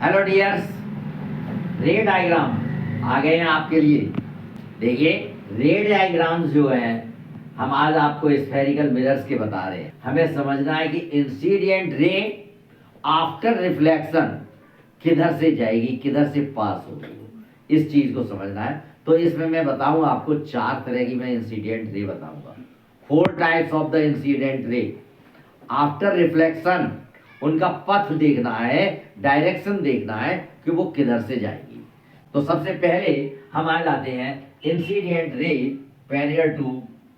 Hello dears, रे diagram आ गए हैं आपके लिए। देखिए, रे डायग्राम्स जो है हम आज आपको स्फेरिकल मिरर्स के बता रहे हैं। हमें समझना है कि इंसिडेंट रे आफ्टर रिफ्लेक्शन किधर से जाएगी, किधर से पास होगी, इस चीज को समझना है। तो इसमें मैं बताऊं आपको 4 तरह की मैं इंसिडेंट रे बताऊंगा। 4 types of the incident ray after reflection. उनका पथ देखना है, डायरेक्शन देखना है कि वो किधर से जाएगी। तो सबसे पहले हम आ जाते हैं incident ray parallel to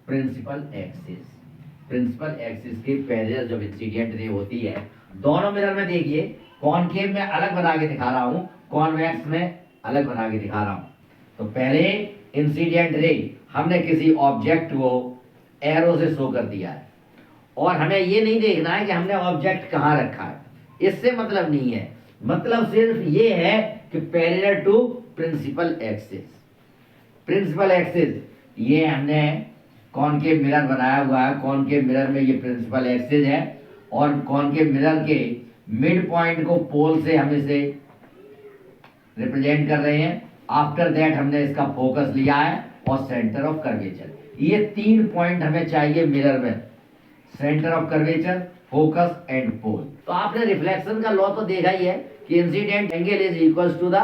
principal axis. Principal axis के पैरेलल जब इंसिडेंट रे होती है, दोनों मिरर में देखिए, कॉनकेव में अलग बना के दिखा रहा हूं, कॉन्वेक्स में अलग बना के दिखा रहा हूं। तो पहले इंसिडेंट रे हमने किसी ऑब्जेक्ट को एरो से शो कर दिया है और हमें ये नहीं देखना है कि हमने ऑब्जेक्ट कहाँ रखा है, इससे मतलब नहीं है। मतलब सिर्फ ये है कि parallel to principal axis. Principal axis ये हमने कॉनकेव मिरर बनाया हुआ है, कॉनकेव मिरर में ये प्रिंसिपल एक्सिस है और कॉनकेव मिरर के मिड पॉइंट को पोल से हम इसे रिप्रेजेंट कर रहे हैं। आफ्टर दैट हमने इसका फोकस लिया है और सेंटर ऑफ कर्वेचर। ये 3 पॉइंट हमें चाहिए मिरर में, centre of curvature, focus and pole. तो आपने रिफ्लेक्शन का लॉ तो देखा ही है कि incident angle is equals to the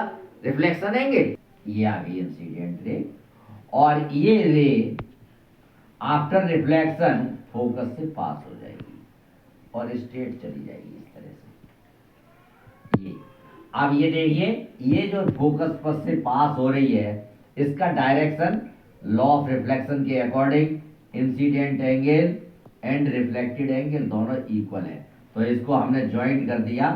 reflection angle. ये आ गई इंसिडेंट रे और ये रे आफ्टर रिफ्लेक्शन फोकस से पास हो जाएगी और स्ट्रेट चली जाएगी इस तरह से। ये अब ये देखिए, ये जो फोकस पथ से पास हो रही है, इसका डायरेक्शन लॉ ऑफ रिफ्लेक्शन के according incident angle and reflected angle दोनों इक्वल है। तो इसको हमने ज्वाइंट कर दिया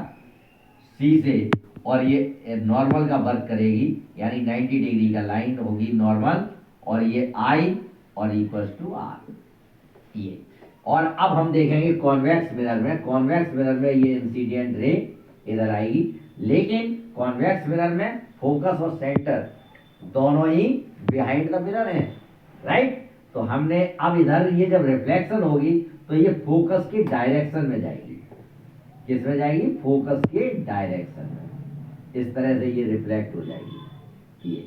सी से और ये नॉर्मल का वर्क करेगी, यानी 90 डिग्री का लाइन होगी नॉर्मल, और ये आई और इक्वल्स टू आर ये। और अब हम देखेंगे कॉन्वेक्स मिरर में। कॉन्वेक्स मिरर में ये इंसिडेंट रे इधर आएगी, लेकिन कॉन्वेक्स मिरर में फोकस और सेंटर दोनों ही बिहाइंड द मिरर हैं, राइट। तो हमने अब इधर ये जब रिफ्लेक्शन होगी तो ये फोकस के डायरेक्शन में जाएगी। किस में जाएगी? फोकस के डायरेक्शन में। इस तरह से ये रिफ्लेक्ट हो जाएगी,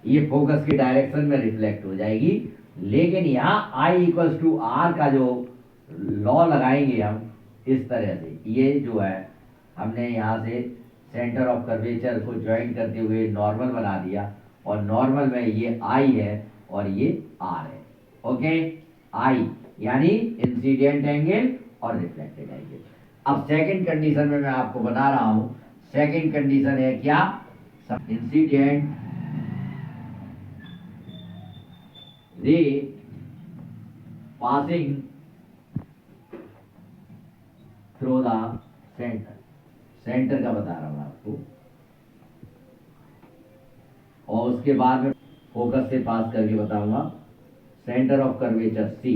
ये फोकस के डायरेक्शन में रिफ्लेक्ट हो जाएगी। लेकिन यहाँ आई इक्वल्स टू आर का जो लॉ लगाएंगे हम इस तरह से, ये जो है हमने यहाँ से सेंटर ऑफ कर्वेचर को ज्वाइंट करते हुए नॉर्मल बना दिया और नॉर्मल में ये आई है और ये आर है। ओके, आई यानी इंसिडेंट एंगल और रिफ्लेक्टेड एंगल। अब सेकंड कंडीशन में मैं आपको बता रहा हूं। सेकंड कंडीशन है क्या? Incident ray passing through the centre. Centre का बता रहा हूं आपको, और उसके बाद में फोकस से पास करके बताऊंगा सेंटर ऑफ कर्वेचर सी।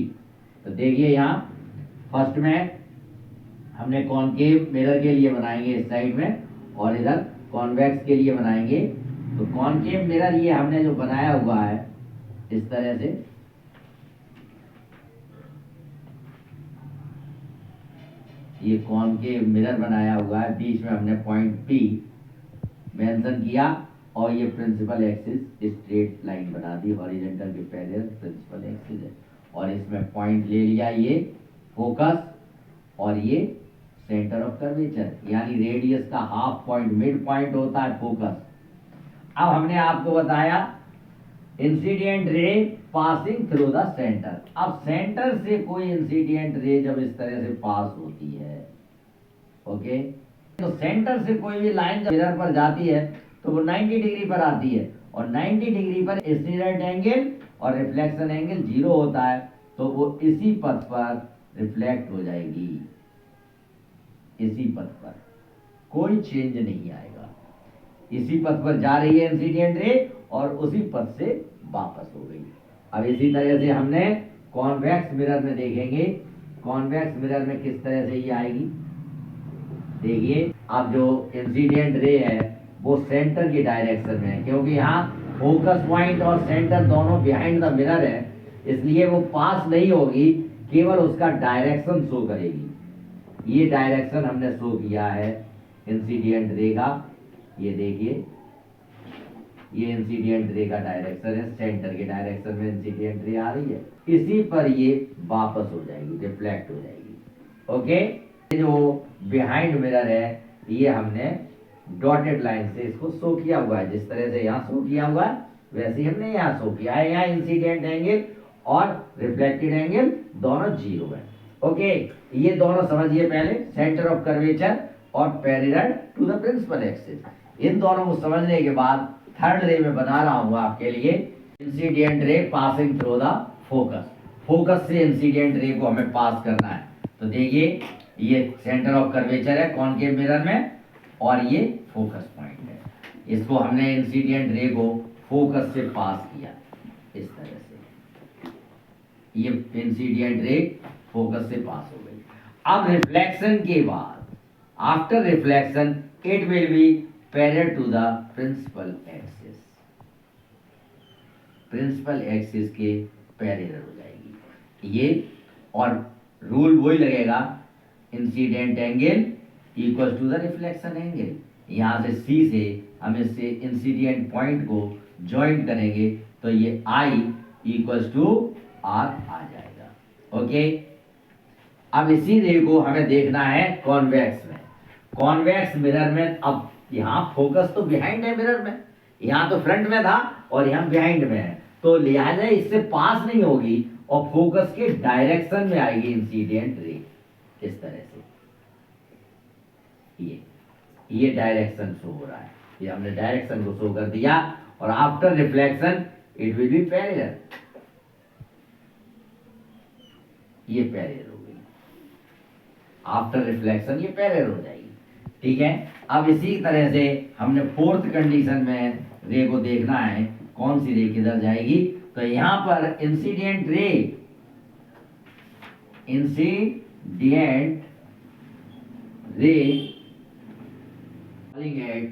तो देखिए यहाँ फर्स्ट में हमने कॉनकेव मिरर के लिए बनाएंगे इस साइड में और इधर कॉन्वेक्स के लिए बनाएंगे। तो कॉनकेव मिरर ये हमने जो बनाया हुआ है इस तरह से, ये कॉनकेव मिरर बनाया हुआ है, बीच में हमने पॉइंट पी मेंशन किया और ये प्रिंसिपल एक्सिस स्ट्रेट लाइन बना दी, हॉरिजॉन्टल के पैरेलल प्रिंसिपल एक्सिस है। और इसमें पॉइंट ले लिया ये फोकस और ये सेंटर ऑफ कर्वेचर, यानी रेडियस का हाफ पॉइंट, मिड पॉइंट होता है फोकस। अब हमने आपको बताया incident ray passing through the centre. अब सेंटर से कोई इंसिडेंट रे जब इस तरह से पास होती है, ओके, तो सेंटर से कोई भी लाइन जब मिरर पर जाती है तो वो 90 डिग्री पर आती है और 90 डिग्री पर इंसिडेंट एंगल और रिफ्लेक्शन एंगल 0 होता है, तो वो इसी पथ पर रिफ्लेक्ट हो जाएगी। इसी पथ पर कोई चेंज नहीं आएगा। इसी पथ पर जा रही है इंसिडेंट रे और उसी पथ से वापस हो गई। अब इसी तरह से हमने कॉन्वेक्स मिरर में देखेंगे, कॉन्वेक्स मिरर में किस तरह से ये आएगी। देखिए, अब जो इंसिडेंट रे है वो सेंटर की डायरेक्शन में है, क्योंकि यहाँ फोकस पॉइंट और सेंटर दोनों बिहाइंड द मिरर है, इसलिए वो पास नहीं होगी, केवल उसका डायरेक्शन शो करेगी। ये डायरेक्शन हमने शो किया है इंसिडेंट रे का, ये देखिए ये इंसिडेंट रे का डायरेक्शन है, सेंटर के डायरेक्शन में इंसिडेंट रे आ रही है, इसी पर ये वापस हो जाएगी, रिफ्लेक्ट हो जाएगी। ओके, जो बिहाइंड मिरर है ये हमने डॉटेड लाइन से इसको शो किया हुआ है, जिस तरह से यहाँ शो किया हुआ है वैसे ही हमने यहाँ शो किया है। यहाँ इंसिडेंट एंगल और रिफ्लेक्टेड एंगल दोनों जीरो है। ओके, ये दोनों समझिए पहले, सेंटर ऑफ कर्वेचर और parallel to the principal axis. इन दोनों को समझने के बाद थर्ड रे में बना रहा हूँ आपके लिए, incident ray passing through the focus. Focus से इंसिडेंट रे को हमें पास करना है। तो देखिए ये सेंटर ऑफ कर्वेचर है कॉनकेव मिरर में और ये फोकस पॉइंट है। इसको हमने इंसिडेंट रे को फोकस से पास किया इस तरह से, ये इंसिडेंट रे फोकस से पास हो गई। अब रिफ्लेक्शन के बाद, after reflection it will be parallel to the principal axis, principal axis के पैरेलल हो जाएगी ये। और रूल वही लगेगा, incident angle equal to the reflection angle. यहाँ से सी से हम इससे इंसिडेंट पॉइंट को ज्वाइंट करेंगे तो ये आई इक्वल टू आर आ जाएगा। ओके, अब इसी रे को हमें देखना है कॉन्वेक्स में। कॉन्वेक्स मिरर में अब यहाँ फोकस तो बिहाइंड है मिरर में, यहाँ तो फ्रंट में था और यहाँ बिहाइंड में है, तो लिहाजा इससे पास नहीं होगी और फोकस के डायरेक्शन में आएगी इंसिडेंट रे इस तरह से। ये डायरेक्शन शो हो रहा है, ये हमने डायरेक्शन को शो कर दिया। और after reflection it will be parallel, ये पैरेलल हो गई। आफ्टर रिफ्लेक्शन ये पैरेलल हो जाएगी। ठीक है, अब इसी तरह से हमने फोर्थ कंडीशन में रे को देखना है, कौन सी रे किधर जाएगी। तो यहां पर incident ray, incident ray falling at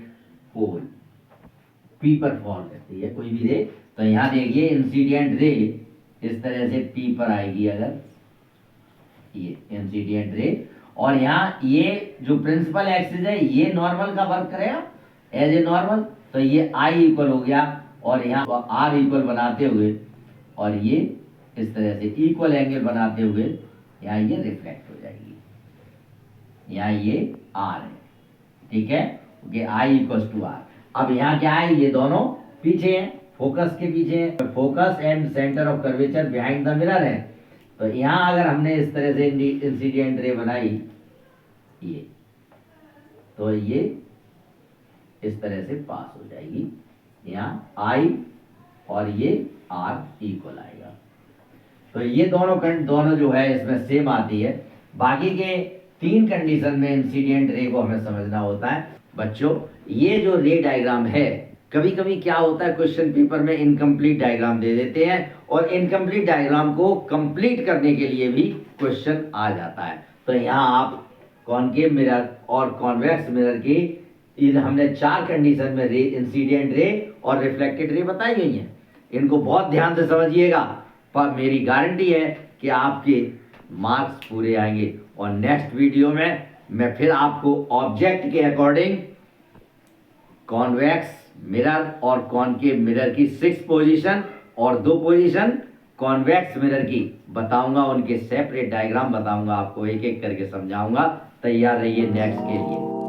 pole, P पर फॉल करती है कोई भी रे। तो यहां देखिए इंसिडेंट रे इस तरह से पी पर आएगी, अगर ये इंसिडेंट रे, और यहाँ ये जो प्रिंसिपल एक्सिस है ये नॉर्मल का वर्क करेगा एज ए नॉर्मल, तो ये आई इक्वल हो गया और यहाँ आर इक्वल बनाते हुए और ये इस तरह से इक्वल एंगल बनाते हुए यहाँ ये रिफ्लेक्ट हो जाएगी, यहाँ ये आर है। ठीक है, okay, I equal to R. अब यहाँ क्या है, ये दोनों पीछे हैं, फोकस के पीछे हैं, focus and centre of curvature behind the mirror है। तो यहाँ अगर हमने इस तरह से इंसिडेंट रे बनाई ये, तो ये इस तरह से पास हो जाएगी, यहाँ आई और ये आर इक्वल आएगा। तो ये दोनों जो है इसमें सेम आती है। बाकी के तीन कंडीशन में इंसिडेंट रे को हमें समझना होता है। बच्चों, ये जो रे डायग्राम है, कभी कभी क्या होता है क्वेश्चन पेपर में इनकम्प्लीट डायग्राम दे देते हैं और इनकम्प्लीट डायग्राम को कंप्लीट करने के लिए भी क्वेश्चन आ जाता है। तो यहाँ आप कॉनकेव मिरर और कॉन्वेक्स मिरर की हमने चार कंडीशन में रे, इंसिडेंट रे और रिफ्लेक्टेड रे बताई गई हैं। इनको बहुत ध्यान से समझिएगा, पर मेरी गारंटी है कि आपके मार्क्स पूरे आएंगे। और नेक्स्ट वीडियो में मैं फिर आपको ऑब्जेक्ट के अकॉर्डिंग कॉन्वेक्स मिरर और कॉनकेव मिरर की 6 पोजीशन और 2 पोजीशन कॉन्वेक्स मिरर की बताऊंगा, उनके सेपरेट डायग्राम बताऊंगा, आपको एक एक करके समझाऊंगा। तैयार रहिए नेक्स्ट के लिए।